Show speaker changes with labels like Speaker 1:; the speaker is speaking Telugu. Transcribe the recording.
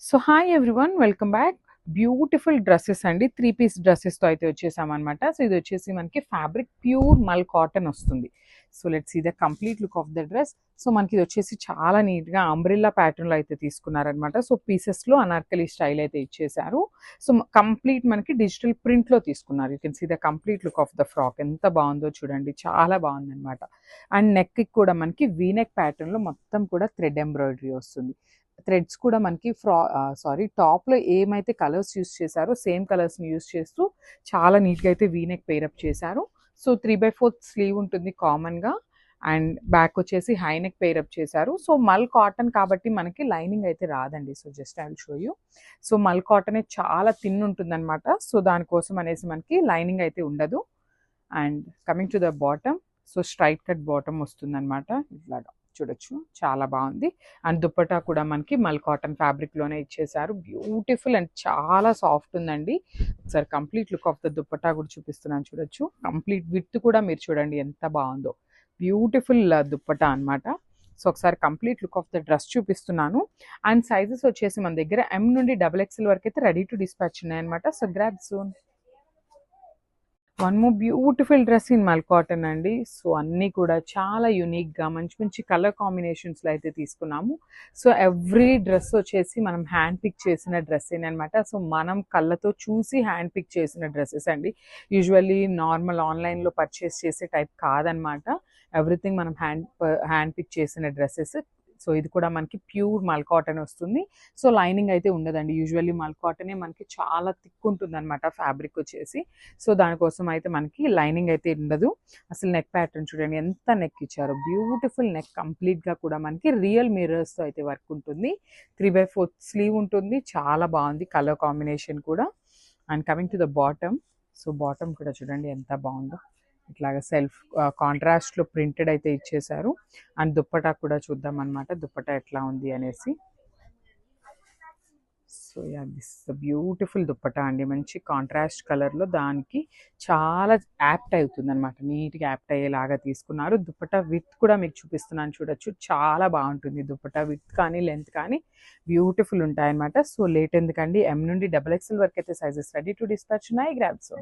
Speaker 1: So hi everyone, welcome back. Beautiful dresses అండి, 3 పీస్ డ్రెస్సెస్తో అయితే వచ్చేసామన్నమాట. సో ఇది వచ్చేసి మనకి ఫ్యాబ్రిక్ ప్యూర్ మల్ కాటన్ వస్తుంది. So let's see the complete look of the dress. So మనకి ఇది వచ్చేసి చాలా నీట్గా అంబ్రిల్లా ప్యాటర్న్లో అయితే తీసుకున్నారనమాట. సో పీసెస్లో అనార్కలి స్టైల్ అయితే ఇచ్చేసారు. సో కంప్లీట్ మనకి డిజిటల్ ప్రింట్లో తీసుకున్నారు. You can see the complete look of the frock ఎంత బాగుందో చూడండి, చాలా బాగుందన్నమాట. అండ్ నెక్కి కూడా మనకి వీనెక్ ప్యాటర్న్లో మొత్తం కూడా థ్రెడ్ ఎంబ్రాయిడరీ వస్తుంది. థ్రెడ్స్ కూడా మనకి టాప్లో ఏమైతే కలర్స్ యూస్ చేశారో సేమ్ కలర్స్ని యూస్ చేస్తూ చాలా నీట్గా అయితే వీనెక్ పేరప్ చేశారు. సో 3/4 స్లీవ్ ఉంటుంది కామన్గా. అండ్ బ్యాక్ వచ్చేసి హైనెక్ పేరప్ చేశారు. సో మల్ కాటన్ కాబట్టి మనకి లైనింగ్ అయితే రాదండి. So just I will show you. So మల్ కాటనే చాలా థిన్ ఉంటుందన్నమాట. సో దానికోసం అనేసి మనకి లైనింగ్ అయితే ఉండదు. And coming to the bottom, so straight cut bottom వస్తుందన్నమాట. ఇట్లాగా చూడొచ్చు, చాలా బాగుంది. అండ్ దుప్పటా కూడా మనకి మల్ కాటన్ ఫ్యాబ్రిక్లోనే ఇచ్చేసారు. బ్యూటిఫుల్ అండ్ చాలా సాఫ్ట్ ఉందండి. ఒకసారి complete look of the dupatta కూడా చూపిస్తున్నాను చూడొచ్చు. కంప్లీట్ విత్ కూడా మీరు చూడండి ఎంత బాగుందో. బ్యూటిఫుల్ దుప్పటా అనమాట. సో ఒకసారి complete look of the dress చూపిస్తున్నాను. అండ్ సైజెస్ వచ్చేసి మన దగ్గర M నుండి XXL వరకు అయితే రెడీ టు డిస్పాచ్ ఉన్నాయన్నమాట. So grab soon. One more beautiful dress in మల్ కాటన్ అండి. సో అన్నీ కూడా చాలా యూనిక్గా మంచి మంచి కలర్ కాంబినేషన్స్లో అయితే తీసుకున్నాము. సో ఎవ్రీ డ్రెస్ వచ్చేసి మనం హ్యాండ్ పిక్ చేసిన డ్రెస్ అనమాట. సో మనం కళ్ళతో చూసి హ్యాండ్ పిక్ చేసిన డ్రెస్సెస్ అండి. యూజువల్లీ నార్మల్ ఆన్లైన్లో పర్చేస్ చేసే టైప్ కాదనమాట. ఎవ్రీథింగ్ మనం హ్యాండ్ పిక్ చేసిన డ్రెస్సెస్. సో ఇది కూడా మనకి ప్యూర్ మల్ కాటన్ వస్తుంది. సో లైనింగ్ అయితే ఉండదండి. యూజువల్లీ మల్ కాటనే మనకి చాలా థిక్ ఉంటుంది అనమాట ఫ్యాబ్రిక్ వచ్చేసి. సో దానికోసం అయితే మనకి లైనింగ్ అయితే ఉండదు. అసలు నెక్ ప్యాటర్న్ చూడండి ఎంత నెక్ ఇచ్చారో, బ్యూటిఫుల్ నెక్. కంప్లీట్గా కూడా మనకి రియల్ మిర్రర్స్తో అయితే వర్క్ ఉంటుంది. 3/4 స్లీవ్ ఉంటుంది, చాలా బాగుంది కలర్ కాంబినేషన్ కూడా. And coming to the bottom, so bottom కూడా చూడండి ఎంత బాగుందో. ఇట్లాగా సెల్ఫ్ కాంట్రాస్ట్లో ప్రింటెడ్ అయితే ఇచ్చేసారు. అండ్ దుప్పటా కూడా చూద్దాం అనమాట, దుప్పటా ఎట్లా ఉంది అనేసి. So yeah, this beautiful dupatta అండి. మంచి కాంట్రాస్ట్ కలర్లో దానికి చాలా యాప్ట్ అవుతుంది అనమాట. నీట్గా యాప్ట్ అయ్యేలాగా తీసుకున్నారు. దుప్పటా విత్ కూడా మీకు చూపిస్తున్నాను చూడొచ్చు, చాలా బాగుంటుంది. దుప్పటా విత్ కానీ లెంత్ కానీ బ్యూటిఫుల్ ఉంటాయన్నమాట. సో లేట్ ఎందుకండి, M నుండి XXL వరకు అయితే సైజెస్ రెడీ టు డిస్పాచ్ ఉన్నాయి. Grab so.